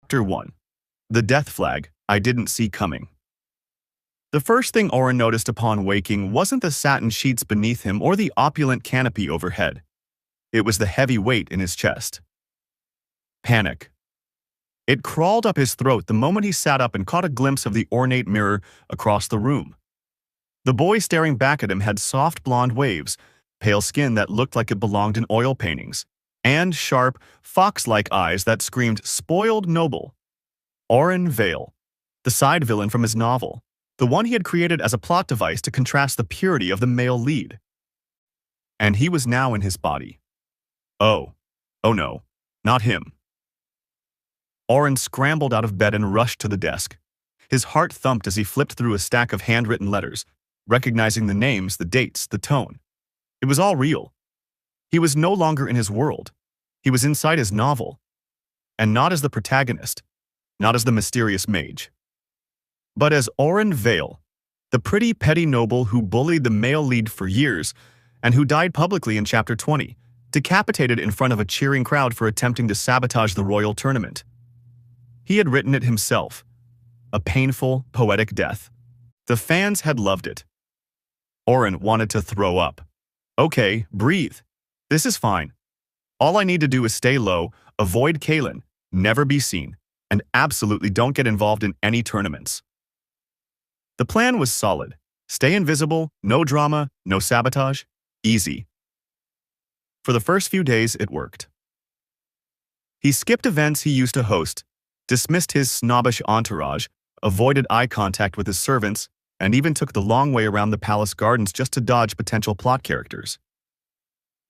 Chapter 1. The Death Flag I Didn't See Coming. The first thing Oren noticed upon waking wasn't the satin sheets beneath him or the opulent canopy overhead. It was the heavy weight in his chest. Panic. It crawled up his throat the moment he sat up and caught a glimpse of the ornate mirror across the room. The boy staring back at him had soft blonde waves, pale skin that looked like it belonged in oil paintings, and sharp, fox-like eyes that screamed spoiled noble. Oren Vale, the side villain from his novel, the one he had created as a plot device to contrast the purity of the male lead. And he was now in his body. Oh no, not him. Oren scrambled out of bed and rushed to the desk. His heart thumped as he flipped through a stack of handwritten letters, recognizing the names, the dates, the tone. It was all real. He was no longer in his world. He was inside his novel. And not as the protagonist, not as the mysterious mage, but as Oren Vale, the pretty petty noble who bullied the male lead for years and who died publicly in Chapter 20, decapitated in front of a cheering crowd for attempting to sabotage the royal tournament. He had written it himself, a painful, poetic death. The fans had loved it. Oren wanted to throw up. Okay, breathe. This is fine. All I need to do is stay low, avoid Kalen, never be seen, and absolutely don't get involved in any tournaments. The plan was solid. Stay invisible, no drama, no sabotage, easy. For the first few days, it worked. He skipped events he used to host, dismissed his snobbish entourage, avoided eye contact with his servants, and even took the long way around the palace gardens just to dodge potential plot characters.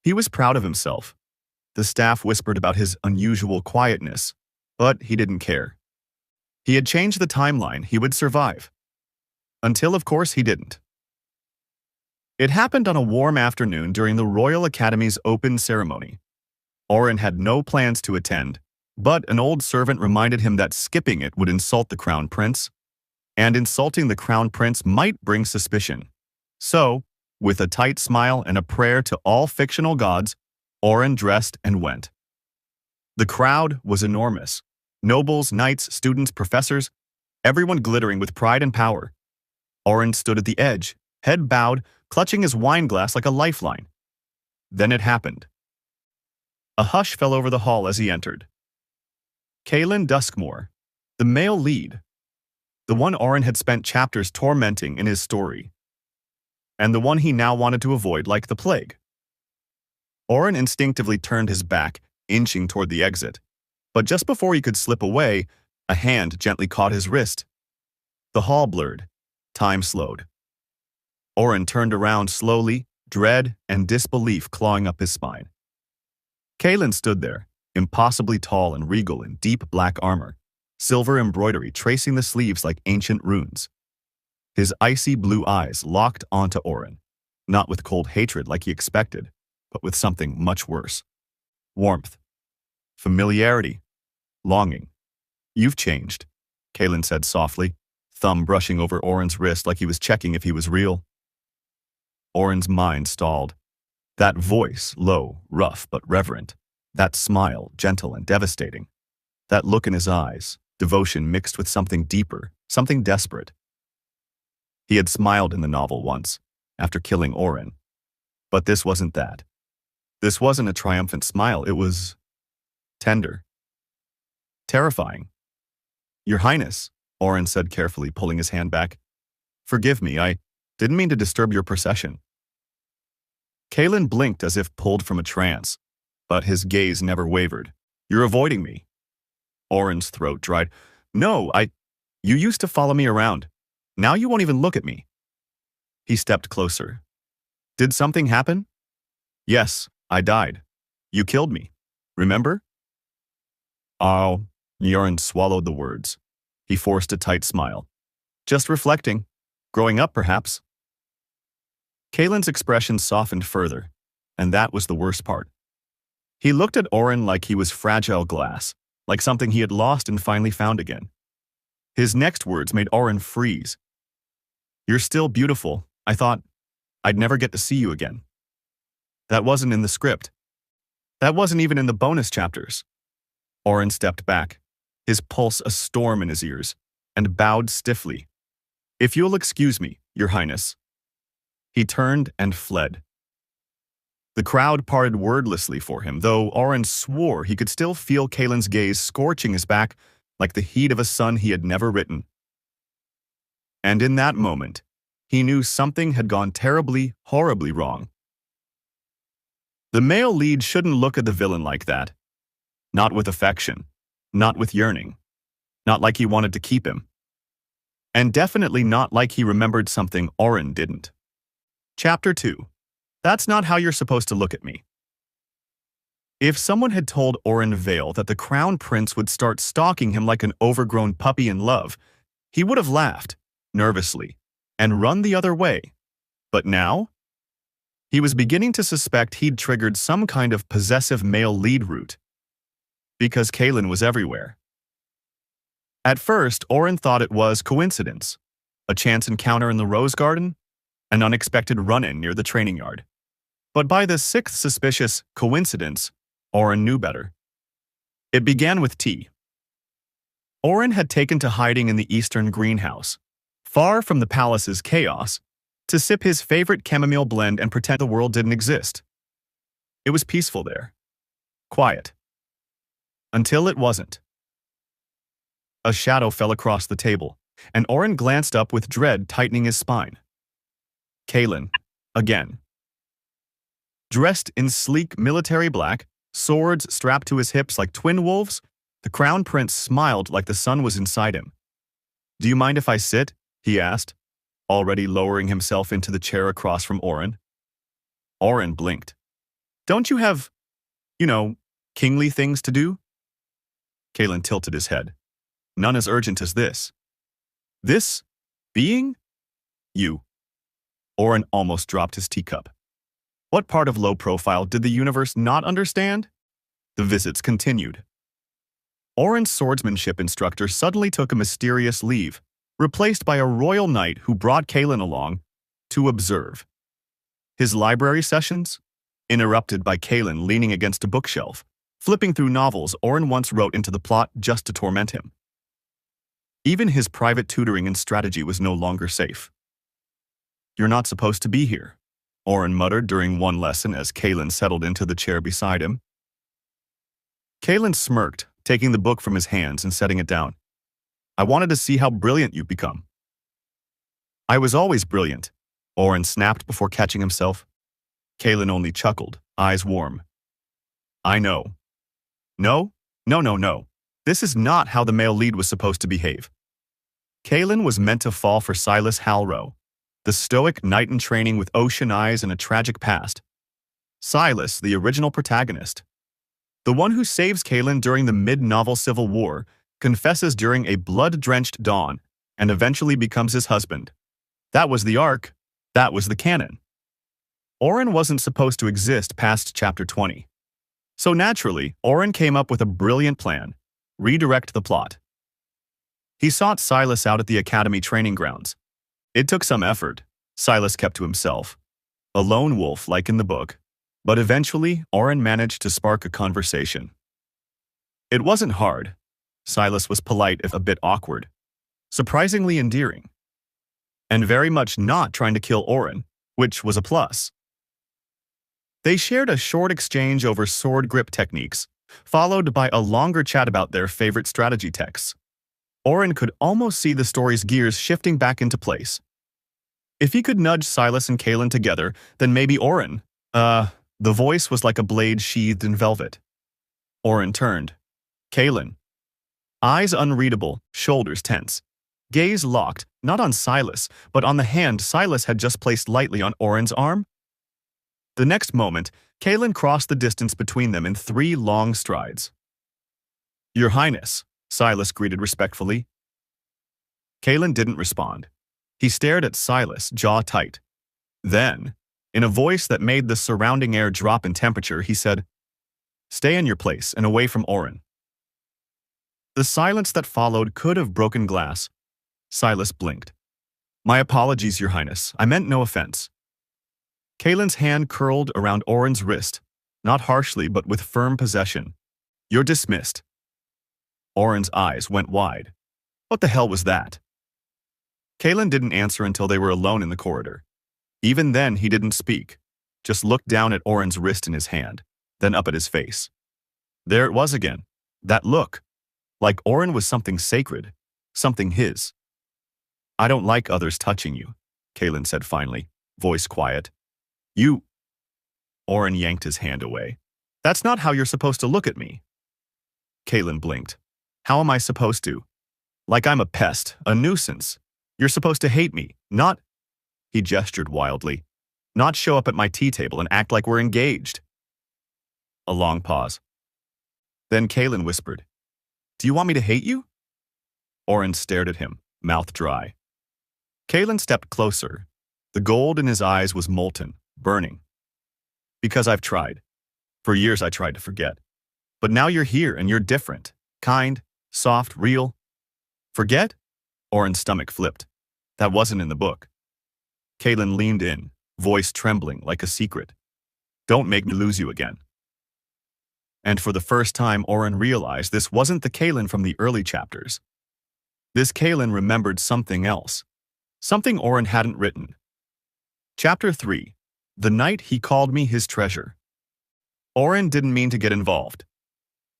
He was proud of himself. The staff whispered about his unusual quietness, but he didn't care. He had changed the timeline. He would survive. Until, of course, he didn't. It happened on a warm afternoon during the Royal Academy's open ceremony. Oren had no plans to attend, but an old servant reminded him that skipping it would insult the Crown Prince, and insulting the Crown Prince might bring suspicion. So, with a tight smile and a prayer to all fictional gods, Oren dressed and went. The crowd was enormous. Nobles, knights, students, professors, everyone glittering with pride and power. Oren stood at the edge, head bowed, clutching his wine glass like a lifeline. Then it happened. A hush fell over the hall as he entered. Kalen Duskmore, the male lead, the one Oren had spent chapters tormenting in his story, and the one he now wanted to avoid like the plague. Oren instinctively turned his back, inching toward the exit, but just before he could slip away, a hand gently caught his wrist. The hall blurred. Time slowed. Oren turned around slowly, dread and disbelief clawing up his spine. Kalen stood there, impossibly tall and regal in deep black armor, silver embroidery tracing the sleeves like ancient runes. His icy blue eyes locked onto Oren, not with cold hatred like he expected, but with something much worse. Warmth. Familiarity. Longing. You've changed, Kalen said softly, thumb brushing over Oren's wrist like he was checking if he was real. Oren's mind stalled. That voice, low, rough, but reverent. That smile, gentle and devastating. That look in his eyes, devotion mixed with something deeper, something desperate. He had smiled in the novel once, after killing Oren. But this wasn't that. This wasn't a triumphant smile, it was tender. Terrifying. Your Highness, Oren said carefully, pulling his hand back. Forgive me, I didn't mean to disturb your procession. Kalen blinked as if pulled from a trance, but his gaze never wavered. You're avoiding me. Oren's throat dried. No, you used to follow me around. Now you won't even look at me. He stepped closer. Did something happen? Yes, I died. You killed me. Remember? Oh, Oren swallowed the words. He forced a tight smile. Just reflecting. Growing up, perhaps. Kalen's expression softened further, and that was the worst part. He looked at Oren like he was fragile glass, like something he had lost and finally found again. His next words made Oren freeze. You're still beautiful. I thought I'd never get to see you again. That wasn't in the script. That wasn't even in the bonus chapters. Oren stepped back. his pulse a storm in his ears, and bowed stiffly. "If you'll excuse me, Your Highness." He turned and fled. The crowd parted wordlessly for him, though Oren swore he could still feel Kalen's gaze scorching his back like the heat of a sun he had never written. And in that moment, he knew something had gone terribly, horribly wrong. The male lead shouldn't look at the villain like that. Not with affection, not with yearning, not like he wanted to keep him. And definitely not like he remembered something Oren didn't. Chapter 2. That's not how you're supposed to look at me. If someone had told Oren Vale that the Crown Prince would start stalking him like an overgrown puppy in love, he would have laughed, nervously, and run the other way. But now? He was beginning to suspect he'd triggered some kind of possessive male lead route. Because Kalen was everywhere. At first, Oren thought it was coincidence. A chance encounter in the Rose Garden, an unexpected run-in near the training yard. But by the sixth suspicious coincidence, Oren knew better. It began with tea. Oren had taken to hiding in the eastern greenhouse, far from the palace's chaos, to sip his favorite chamomile blend and pretend the world didn't exist. It was peaceful there. Quiet. Until it wasn't. A shadow fell across the table, and Oren glanced up with dread tightening his spine. Kalen, again. Dressed in sleek military black, swords strapped to his hips like twin wolves, the Crown Prince smiled like the sun was inside him. "Do you mind if I sit?" he asked, already lowering himself into the chair across from Oren. Oren blinked. "Don't you have, kingly things to do?" Kalen tilted his head. "None as urgent as this." "This? Being? You." Oren almost dropped his teacup. What part of low profile did the universe not understand? The visits continued. Oren's swordsmanship instructor suddenly took a mysterious leave, replaced by a royal knight who brought Kalen along to observe. His library sessions? Interrupted by Kalen leaning against a bookshelf, flipping through novels Oren once wrote into the plot just to torment him. Even his private tutoring and strategy was no longer safe. "You're not supposed to be here," Oren muttered during one lesson as Kalen settled into the chair beside him. Kalen smirked, taking the book from his hands and setting it down. "I wanted to see how brilliant you've become." "I was always brilliant," Oren snapped before catching himself. Kalen only chuckled, eyes warm. "I know." No. This is not how the male lead was supposed to behave. Kalen was meant to fall for Silas Halrow, the stoic knight in training with ocean eyes and a tragic past. Silas, the original protagonist. The one who saves Kalen during the mid-novel Civil War, confesses during a blood-drenched dawn, and eventually becomes his husband. That was the arc. That was the canon. Oren wasn't supposed to exist past Chapter 20. So naturally, Oren came up with a brilliant plan. Redirect the plot. He sought Silas out at the academy training grounds. It took some effort. Silas kept to himself. A lone wolf like in the book. But eventually, Oren managed to spark a conversation. It wasn't hard. Silas was polite if a bit awkward. Surprisingly endearing. And very much not trying to kill Oren, which was a plus. They shared a short exchange over sword grip techniques, followed by a longer chat about their favorite strategy texts. Oren could almost see the story's gears shifting back into place. If he could nudge Silas and Kalen together, then maybe Oren, the voice was like a blade sheathed in velvet. Oren turned. Kalen. Eyes unreadable, shoulders tense. Gaze locked, not on Silas, but on the hand Silas had just placed lightly on Oren's arm. The next moment, Kalen crossed the distance between them in 3 long strides. "Your Highness," Silas greeted respectfully. Kalen didn't respond. He stared at Silas, jaw tight. Then, in a voice that made the surrounding air drop in temperature, he said, "Stay in your place and away from Oren." The silence that followed could have broken glass. Silas blinked. "My apologies, Your Highness. I meant no offense." Kalen's hand curled around Oren's wrist, not harshly but with firm possession. "You're dismissed." Oren's eyes went wide. What the hell was that? Kalen didn't answer until they were alone in the corridor. Even then, he didn't speak, just looked down at Oren's wrist in his hand, then up at his face. There it was again, that look, like Oren was something sacred, something his. I don't like others touching you, Kalen said finally, voice quiet. You. Oren yanked his hand away. That's not how you're supposed to look at me. Kalen blinked. How am I supposed to? Like I'm a pest, a nuisance. You're supposed to hate me, not... He gestured wildly. Not show up at my tea table and act like we're engaged. A long pause. Then Kalen whispered, Do you want me to hate you? Oren stared at him, mouth dry. Kalen stepped closer. The gold in his eyes was molten, burning. Because I've tried. For years I tried to forget. But now you're here and you're different. Kind, soft, real. Forget? Oren's stomach flipped. That wasn't in the book. Kalen leaned in, voice trembling like a secret. Don't make me lose you again. And for the first time, Oren realized this wasn't the Kalen from the early chapters. This Kalen remembered something else. Something Oren hadn't written. Chapter 3. The night he called me his treasure. Oren didn't mean to get involved.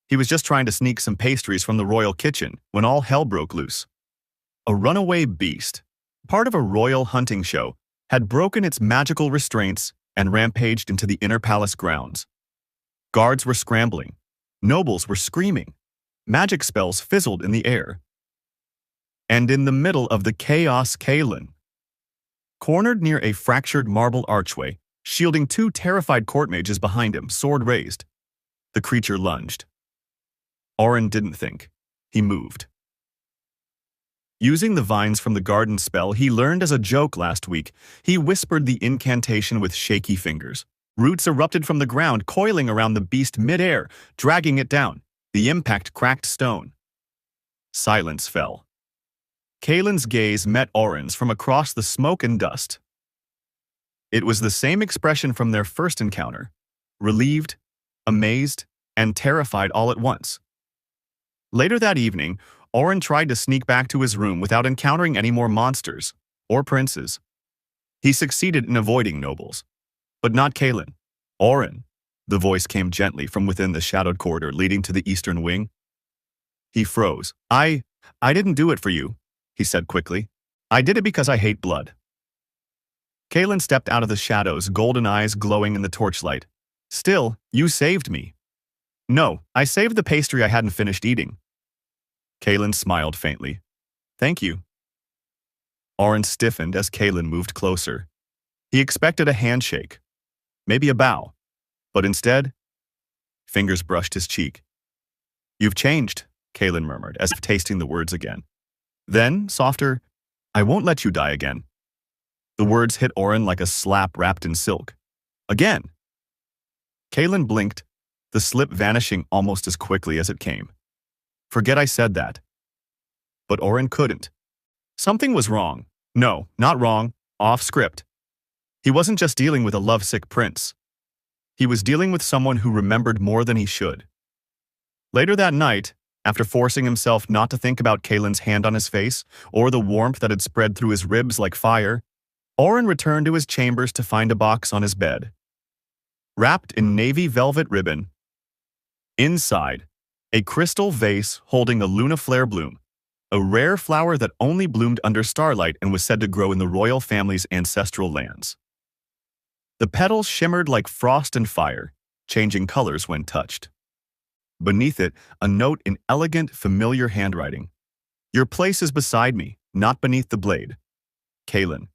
He was just trying to sneak some pastries from the royal kitchen when all hell broke loose. A runaway beast, part of a royal hunting show, had broken its magical restraints and rampaged into the inner palace grounds. Guards were scrambling. Nobles were screaming. Magic spells fizzled in the air. And in the middle of the chaos, Kalen, cornered near a fractured marble archway, shielding two terrified court mages behind him, sword raised. The creature lunged. Oren didn't think. He moved. Using the vines from the garden spell he learned as a joke last week, he whispered the incantation with shaky fingers. Roots erupted from the ground, coiling around the beast mid-air, dragging it down. The impact cracked stone. Silence fell. Kalen's gaze met Oren's from across the smoke and dust. It was the same expression from their first encounter, relieved, amazed, and terrified all at once. Later that evening, Oren tried to sneak back to his room without encountering any more monsters or princes. He succeeded in avoiding nobles, but not Kalen. Oren, the voice came gently from within the shadowed corridor leading to the eastern wing. He froze. I didn't do it for you, he said quickly. I did it because I hate blood. Kalen stepped out of the shadows, golden eyes glowing in the torchlight. Still, you saved me. No, I saved the pastry I hadn't finished eating. Kalen smiled faintly. Thank you. Oren stiffened as Kalen moved closer. He expected a handshake, maybe a bow, but instead, fingers brushed his cheek. You've changed, Kalen murmured, as if tasting the words again. Then, softer, I won't let you die again. The words hit Oren like a slap wrapped in silk. Again. Kalen blinked, the slip vanishing almost as quickly as it came. Forget I said that. But Oren couldn't. Something was wrong. No, not wrong, off script. He wasn't just dealing with a lovesick prince. He was dealing with someone who remembered more than he should. Later that night, after forcing himself not to think about Kalen's hand on his face or the warmth that had spread through his ribs like fire, Oren returned to his chambers to find a box on his bed. Wrapped in navy velvet ribbon. Inside, a crystal vase holding a lunaflare bloom, a rare flower that only bloomed under starlight and was said to grow in the royal family's ancestral lands. The petals shimmered like frost and fire, changing colors when touched. Beneath it, a note in elegant, familiar handwriting. Your place is beside me, not beneath the blade. Kalen.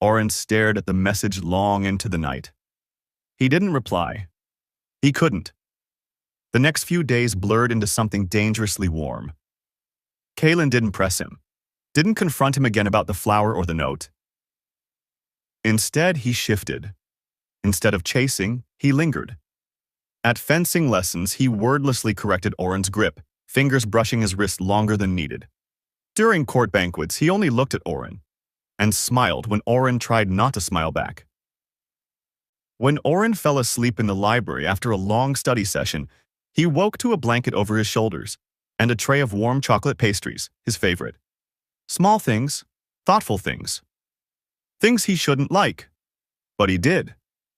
Oren stared at the message long into the night. He didn't reply. He couldn't. The next few days blurred into something dangerously warm. Kalen didn't press him, didn't confront him again about the flower or the note. Instead, he shifted. Instead of chasing, he lingered. At fencing lessons, he wordlessly corrected Oren's grip, fingers brushing his wrist longer than needed. During court banquets, he only looked at Oren and smiled when Oren tried not to smile back. When Oren fell asleep in the library after a long study session, he woke to a blanket over his shoulders, and a tray of warm chocolate pastries, his favorite. Small things, thoughtful things. Things he shouldn't like. But he did.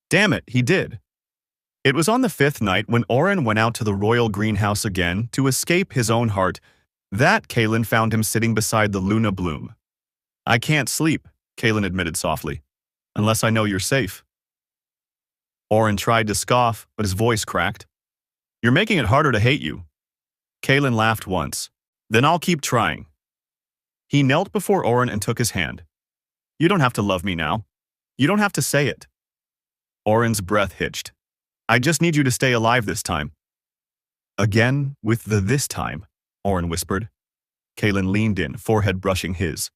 Damn it, he did. It was on the 5th night when Oren went out to the royal greenhouse again to escape his own heart that Kaelin found him sitting beside the Luna Bloom. I can't sleep, Kaelin admitted softly, unless I know you're safe. Oren tried to scoff, but his voice cracked. You're making it harder to hate you. Kaelin laughed once. Then I'll keep trying. He knelt before Oren and took his hand. You don't have to love me now. You don't have to say it. Oren's breath hitched. I just need you to stay alive this time. Again, with the this time, Oren whispered. Kaelin leaned in, forehead brushing his.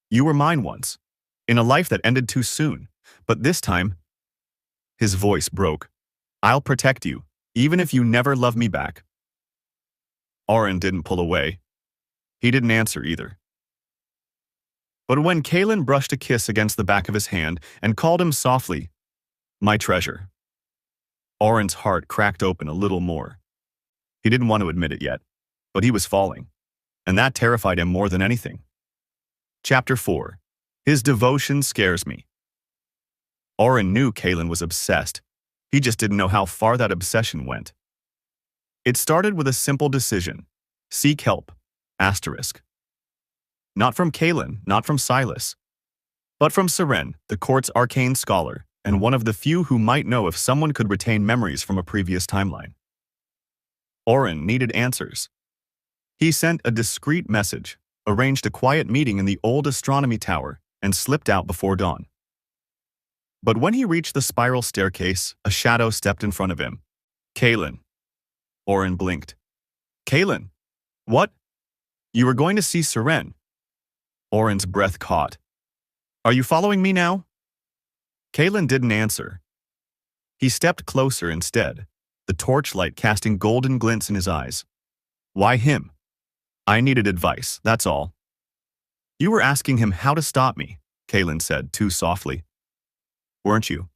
You were mine once, in a life that ended too soon, but this time, his voice broke. I'll protect you, even if you never love me back. Oren didn't pull away. He didn't answer either. But when Kaelin brushed a kiss against the back of his hand and called him softly, my treasure, Oren's heart cracked open a little more. He didn't want to admit it yet, but he was falling, and that terrified him more than anything. Chapter 4. His devotion scares me. Oren knew Kaelin was obsessed. He just didn't know how far that obsession went. It started with a simple decision. Seek help. Asterisk. Not from Kaelin, not from Silas, but from Seren, the court's arcane scholar, and one of the few who might know if someone could retain memories from a previous timeline. Oren needed answers. He sent a discreet message, arranged a quiet meeting in the old astronomy tower, and slipped out before dawn. But when he reached the spiral staircase, a shadow stepped in front of him. Kaelin. Oren blinked. Kaelin, what? You were going to see Seren. Oren's breath caught. Are you following me now? Kaelin didn't answer. He stepped closer instead, the torchlight casting golden glints in his eyes. Why him? I needed advice, that's all. You were asking him how to stop me, Kaelin said too softly. Weren't you?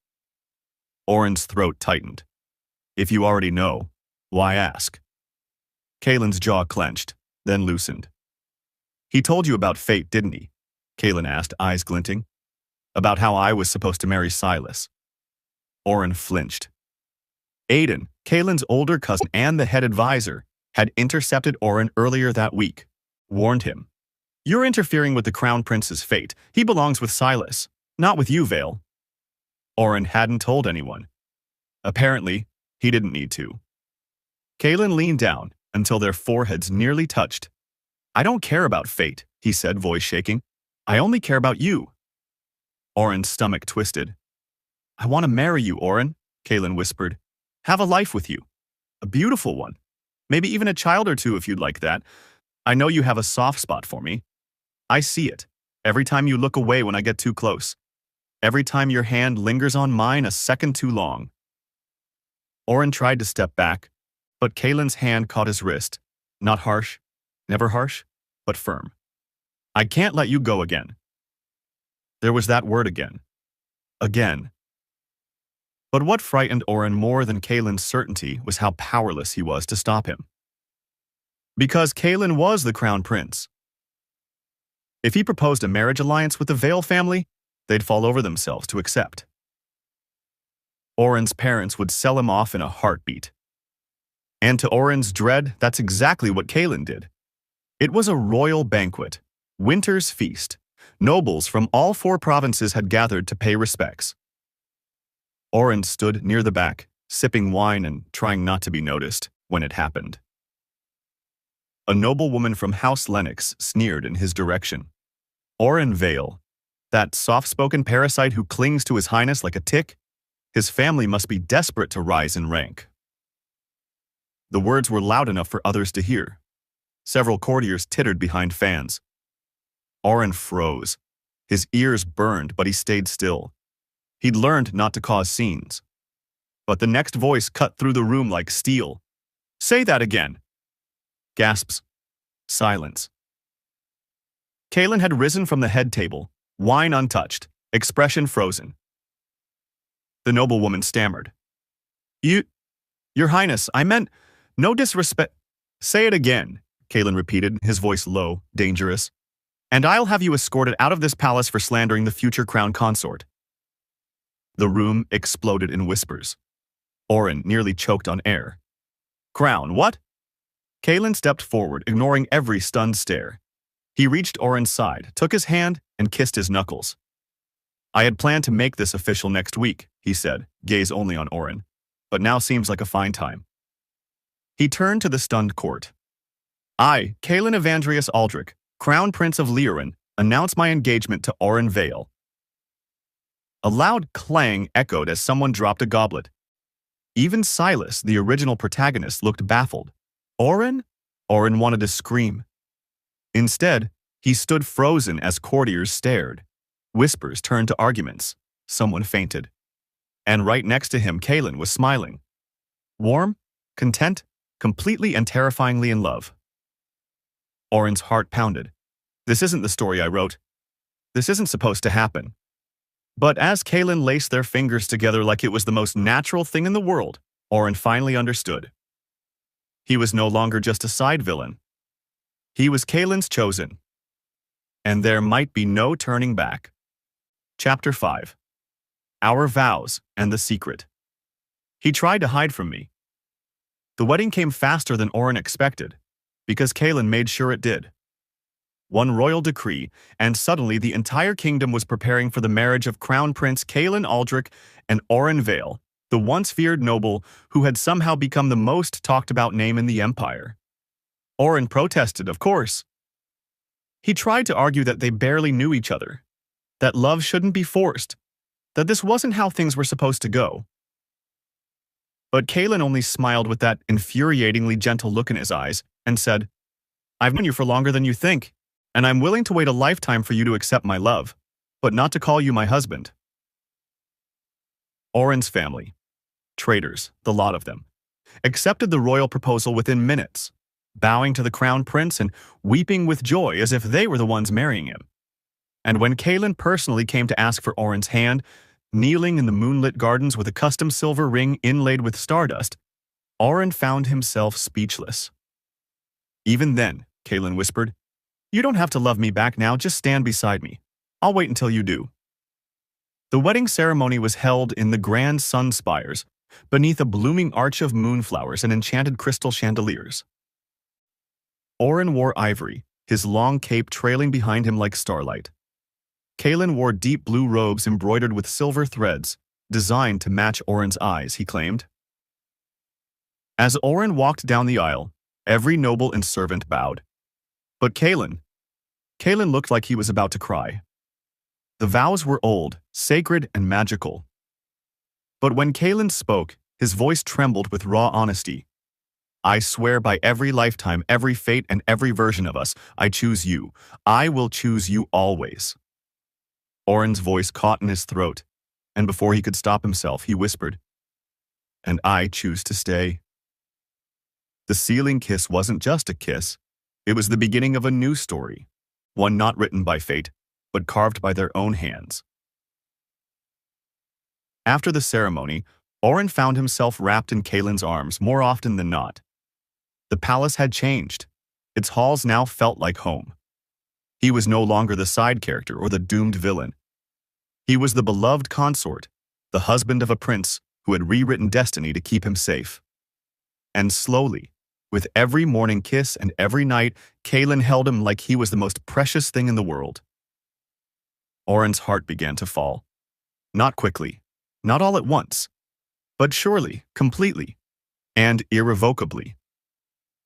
Oren's throat tightened. If you already know, why ask? Kaelin's jaw clenched, then loosened. He told you about fate, didn't he? Kaelin asked, eyes glinting. About how I was supposed to marry Silas. Oren flinched. Aiden, Kaelin's older cousin and the head advisor, had intercepted Oren earlier that week, warned him. You're interfering with the Crown Prince's fate. He belongs with Silas, not with you, Vale. Oren hadn't told anyone. Apparently, he didn't need to. Kaelin leaned down until their foreheads nearly touched. I don't care about fate, he said, voice shaking. I only care about you. Oren's stomach twisted. I want to marry you, Oren, Kaelin whispered. Have a life with you. A beautiful one. Maybe even a child or two if you'd like that. I know you have a soft spot for me. I see it. Every time you look away when I get too close. Every time your hand lingers on mine a second too long. Oren tried to step back, but Kaelin's hand caught his wrist. Not harsh, never harsh, but firm. I can't let you go again. There was that word again. Again. But what frightened Oren more than Kaelin's certainty was how powerless he was to stop him. Because Kaelin was the Crown Prince. If he proposed a marriage alliance with the Vale family, they'd fall over themselves to accept. Oren's parents would sell him off in a heartbeat. And to Oren's dread, that's exactly what Kaelin did. It was a royal banquet, winter's feast. Nobles from all 4 provinces had gathered to pay respects. Oren stood near the back, sipping wine and trying not to be noticed when it happened. A noblewoman from House Lennox sneered in his direction. Oren Vale, that soft-spoken parasite who clings to his highness like a tick, his family must be desperate to rise in rank. The words were loud enough for others to hear. Several courtiers tittered behind fans. Oren froze. His ears burned, but he stayed still. He'd learned not to cause scenes. But the next voice cut through the room like steel. Say that again. Gasps. Silence. Kaelin had risen from the head table, wine untouched, expression frozen. The noblewoman stammered. Your Highness, I meant no disrespect. Say it again, Kalen repeated, his voice low, dangerous. And I'll have you escorted out of this palace for slandering the future crown consort. The room exploded in whispers. Oren nearly choked on air. Crown, what? Kalen stepped forward, ignoring every stunned stare. He reached Oren's side, took his hand, and kissed his knuckles. I had planned to make this official next week, he said, gaze only on Oren. But now seems like a fine time. He turned to the stunned court. I, Kalen Evandrius Aldrich, Crown Prince of Leorin, announce my engagement to Oren Vale. A loud clang echoed as someone dropped a goblet. Even Silas, the original protagonist, looked baffled. Oren? Oren wanted to scream. Instead, he stood frozen as courtiers stared. Whispers turned to arguments. Someone fainted. And right next to him, Kalen was smiling. Warm, content, completely and terrifyingly in love. Oren's heart pounded. This isn't the story I wrote. This isn't supposed to happen. But as Kalen laced their fingers together like it was the most natural thing in the world, Oren finally understood. He was no longer just a side villain. He was Kalen's chosen. And there might be no turning back. Chapter 5. Our Vows and the Secret. He tried to hide from me. The wedding came faster than Oren expected, because Kalen made sure it did. One royal decree, and suddenly the entire kingdom was preparing for the marriage of Crown Prince Kalen Aldrich and Oren Vale, the once feared noble who had somehow become the most talked about name in the empire. Oren protested, of course. He tried to argue that they barely knew each other, that love shouldn't be forced, that this wasn't how things were supposed to go. But Kalen only smiled with that infuriatingly gentle look in his eyes and said, I've known you for longer than you think, and I'm willing to wait a lifetime for you to accept my love, but not to call you my husband. Oren's family, traitors, the lot of them, accepted the royal proposal within minutes, bowing to the crown prince and weeping with joy as if they were the ones marrying him. And when Kalen personally came to ask for Oren's hand, kneeling in the moonlit gardens with a custom silver ring inlaid with stardust, Oren found himself speechless. Even then, Kalen whispered, You don't have to love me back now, just stand beside me. I'll wait until you do. The wedding ceremony was held in the grand sun spires, beneath a blooming arch of moonflowers and enchanted crystal chandeliers. Oren wore ivory, his long cape trailing behind him like starlight. Kalen wore deep blue robes embroidered with silver threads, designed to match Oren's eyes, he claimed. As Oren walked down the aisle, every noble and servant bowed. But Kalen looked like he was about to cry. The vows were old, sacred, and magical. But when Kalen spoke, his voice trembled with raw honesty. I swear by every lifetime, every fate, and every version of us, I choose you. I will choose you always. Oren's voice caught in his throat, and before he could stop himself, he whispered, And I choose to stay. The sealing kiss wasn't just a kiss. It was the beginning of a new story, one not written by fate, but carved by their own hands. After the ceremony, Oren found himself wrapped in Kalen's arms more often than not. The palace had changed. Its halls now felt like home. He was no longer the side character or the doomed villain. He was the beloved consort, the husband of a prince who had rewritten destiny to keep him safe. And slowly, with every morning kiss and every night, Kalen held him like he was the most precious thing in the world. Oren's heart began to fall. Not quickly, not all at once, but surely, completely, and irrevocably.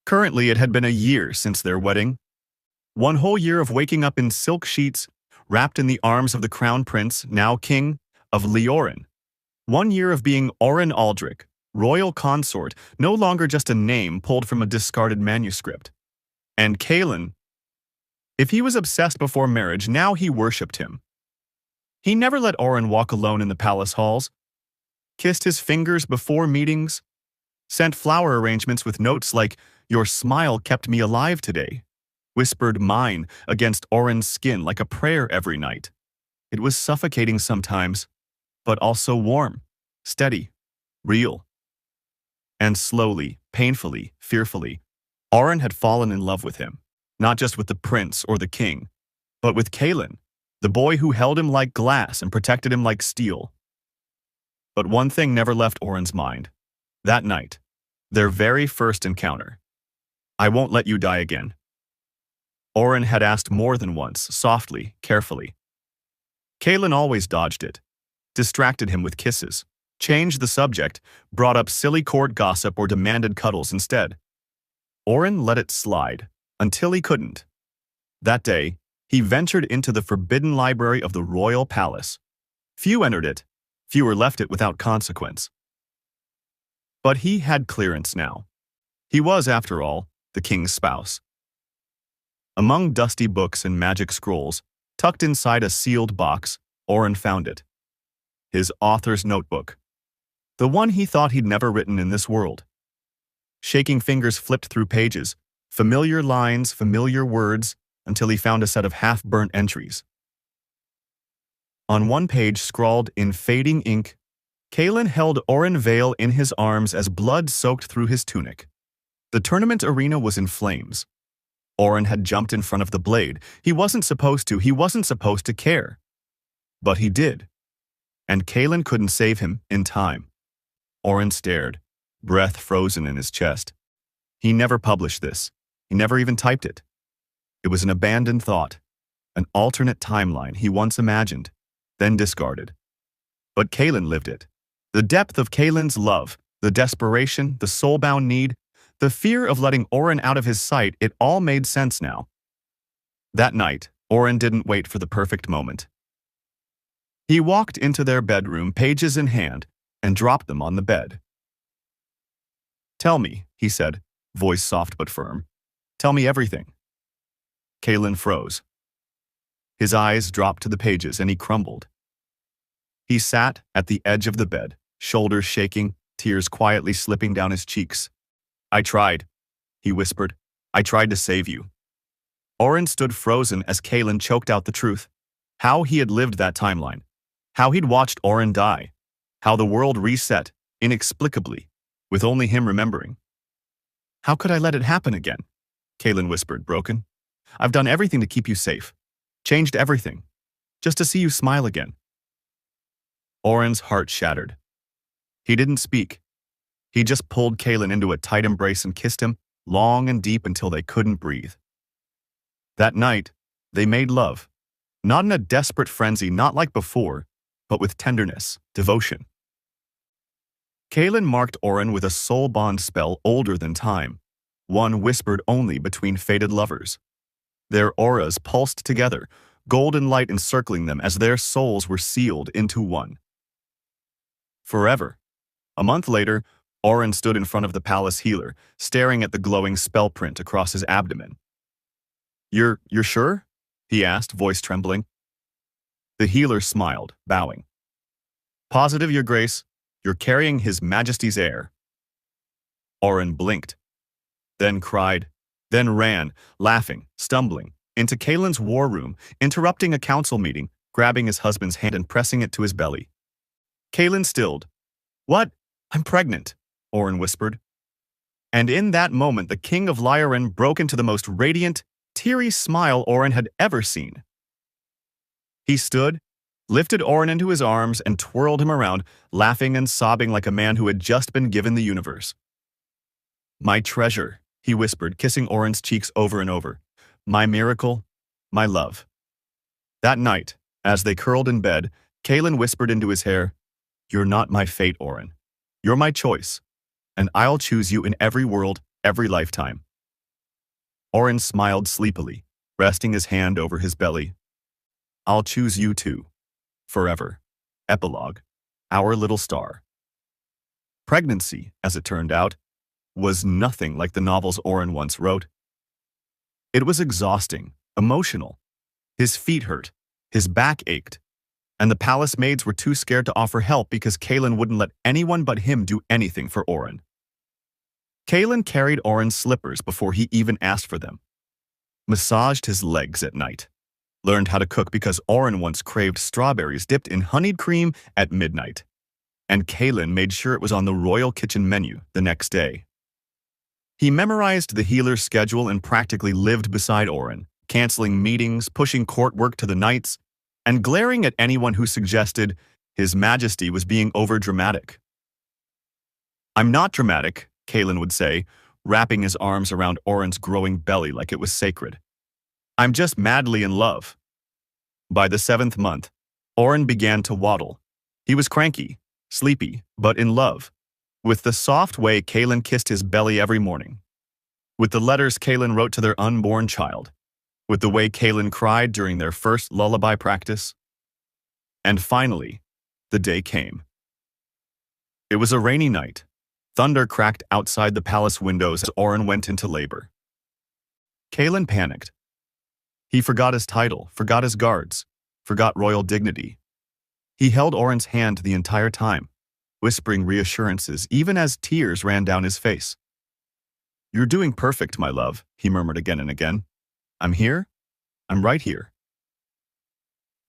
Currently, it had been a year since their wedding. One whole year of waking up in silk sheets, wrapped in the arms of the crown prince, now king, of Leorin. 1 year of being Oren Aldrich, royal consort, no longer just a name pulled from a discarded manuscript. And Kalen, if he was obsessed before marriage, now he worshipped him. He never let Oren walk alone in the palace halls, kissed his fingers before meetings, sent flower arrangements with notes like, "Your smile kept me alive today," whispered mine against Oren's skin like a prayer every night. It was suffocating sometimes, but also warm, steady, real. And slowly, painfully, fearfully, Oren had fallen in love with him, not just with the prince or the king, but with Kalin, the boy who held him like glass and protected him like steel. But one thing never left Oren's mind. That night, their very first encounter. "I won't let you die again." Oren had asked more than once, softly, carefully. Kalin always dodged it, distracted him with kisses, changed the subject, brought up silly court gossip or demanded cuddles instead. Oren let it slide, until he couldn't. That day, he ventured into the forbidden library of the royal palace. Few entered it, fewer left it without consequence. But he had clearance now. He was, after all, the king's spouse. Among dusty books and magic scrolls, tucked inside a sealed box, Oren found it. His author's notebook. The one he thought he'd never written in this world. Shaking fingers flipped through pages, familiar lines, familiar words, until he found a set of half-burnt entries. On one page, scrawled in fading ink, Kalin held Oren Vale in his arms as blood soaked through his tunic. The tournament arena was in flames. Oren had jumped in front of the blade. He wasn't supposed to care. But he did. And Kalin couldn't save him in time. Oren stared, breath frozen in his chest. He never published this. He never even typed it. It was an abandoned thought, an alternate timeline he once imagined, then discarded. But Kalin lived it. The depth of Kalin's love, the desperation, the soul-bound need, the fear of letting Oren out of his sight, it all made sense now. That night, Oren didn't wait for the perfect moment. He walked into their bedroom, pages in hand, and dropped them on the bed. "Tell me," he said, voice soft but firm. "Tell me everything." Kalin froze. His eyes dropped to the pages and he crumbled. He sat at the edge of the bed, shoulders shaking, tears quietly slipping down his cheeks. "I tried," he whispered. "I tried to save you." Oren stood frozen as Kalin choked out the truth. How he had lived that timeline. How he'd watched Oren die. How the world reset, inexplicably, with only him remembering. "How could I let it happen again?" Kalin whispered, broken. "I've done everything to keep you safe. Changed everything. Just to see you smile again." Oren's heart shattered. He didn't speak. He just pulled Kalin into a tight embrace and kissed him, long and deep until they couldn't breathe. That night, they made love. Not in a desperate frenzy, not like before, but with tenderness, devotion. Kalin marked Oren with a soul bond spell older than time, one whispered only between fated lovers. Their auras pulsed together, golden light encircling them as their souls were sealed into one. Forever. A month later, Oren stood in front of the palace healer, staring at the glowing spell print across his abdomen. You're sure?" he asked, voice trembling. The healer smiled, bowing. "Positive, Your Grace. You're carrying His Majesty's heir." Oren blinked, then cried, then ran, laughing, stumbling, into Kalin's war room, interrupting a council meeting, grabbing his husband's hand and pressing it to his belly. Kalin stilled. "What? I'm pregnant," Oren whispered. And in that moment, the king of Lyran broke into the most radiant, teary smile Oren had ever seen. He stood, lifted Oren into his arms, and twirled him around, laughing and sobbing like a man who had just been given the universe. "My treasure," he whispered, kissing Oren's cheeks over and over. "My miracle, my love." That night, as they curled in bed, Kalin whispered into his hair, "You're not my fate, Oren. You're my choice, and I'll choose you in every world, every lifetime." Oren smiled sleepily, resting his hand over his belly. "I'll choose you too. Forever." Epilogue. Our little star. Pregnancy, as it turned out, was nothing like the novels Oren once wrote. It was exhausting, emotional. His feet hurt, his back ached, and the palace maids were too scared to offer help because Kalin wouldn't let anyone but him do anything for Oren. Kalin carried Oren's slippers before he even asked for them, massaged his legs at night, learned how to cook because Oren once craved strawberries dipped in honeyed cream at midnight, and Kalin made sure it was on the royal kitchen menu the next day. He memorized the healer's schedule and practically lived beside Oren, canceling meetings, pushing court work to the nights, and glaring at anyone who suggested His Majesty was being overdramatic. "I'm not dramatic," Kalen would say, wrapping his arms around Oren's growing belly like it was sacred. "I'm just madly in love." By the 7th month, Oren began to waddle. He was cranky, sleepy, but in love, with the soft way Kalen kissed his belly every morning, with the letters Kalen wrote to their unborn child, with the way Kalen cried during their first lullaby practice. And finally, the day came. It was a rainy night. Thunder cracked outside the palace windows as Oren went into labor. Kalen panicked. He forgot his title, forgot his guards, forgot royal dignity. He held Oren's hand the entire time, whispering reassurances even as tears ran down his face. "You're doing perfect, my love," he murmured again and again. "I'm here. I'm right here."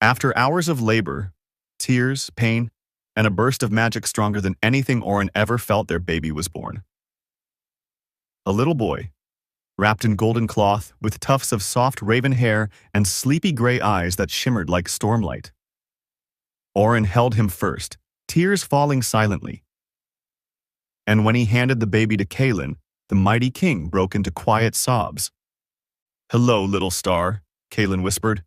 After hours of labor, tears, pain, and a burst of magic stronger than anything Oren ever felt, their baby was born. A little boy, wrapped in golden cloth, with tufts of soft raven hair and sleepy gray eyes that shimmered like stormlight. Oren held him first, tears falling silently. And when he handed the baby to Kalen, the mighty king broke into quiet sobs. "Hello, little star," Kalen whispered.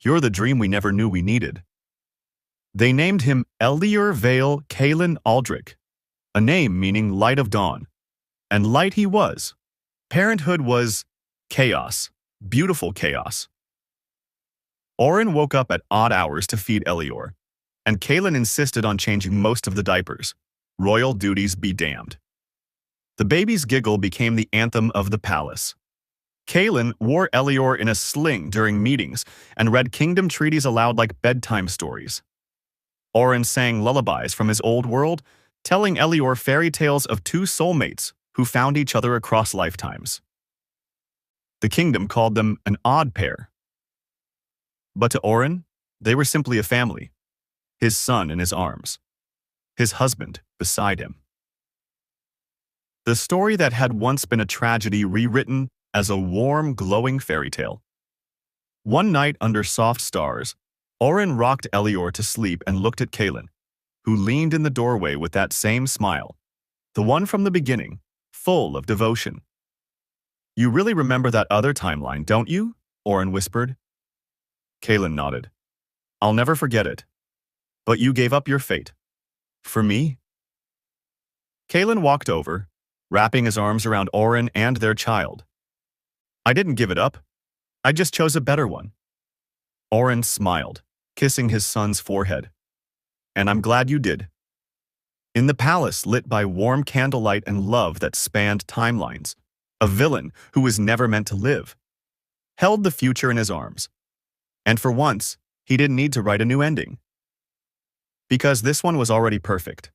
"You're the dream we never knew we needed." They named him Eliur Vale Kalen Aldrich, a name meaning light of dawn. And light he was. Parenthood was chaos, beautiful chaos. Oren woke up at odd hours to feed Eliur, and Kalen insisted on changing most of the diapers. Royal duties be damned. The baby's giggle became the anthem of the palace. Kalen wore Eliur in a sling during meetings and read kingdom treaties aloud like bedtime stories. Oren sang lullabies from his old world, telling Eliur fairy tales of two soulmates who found each other across lifetimes. The kingdom called them an odd pair. But to Oren, they were simply a family. His son in his arms. His husband beside him. The story that had once been a tragedy rewritten as a warm, glowing fairy tale. One night under soft stars, Oren rocked Eliur to sleep and looked at Kalen, who leaned in the doorway with that same smile, the one from the beginning, full of devotion. "You really remember that other timeline, don't you?" Oren whispered. Kalen nodded. "I'll never forget it. But you gave up your fate. For me?" Kalen walked over, wrapping his arms around Oren and their child. "I didn't give it up. I just chose a better one." Oren smiled, kissing his son's forehead. "And I'm glad you did." In the palace lit by warm candlelight and love that spanned timelines, a villain who was never meant to live held the future in his arms. And for once, he didn't need to write a new ending. Because this one was already perfect.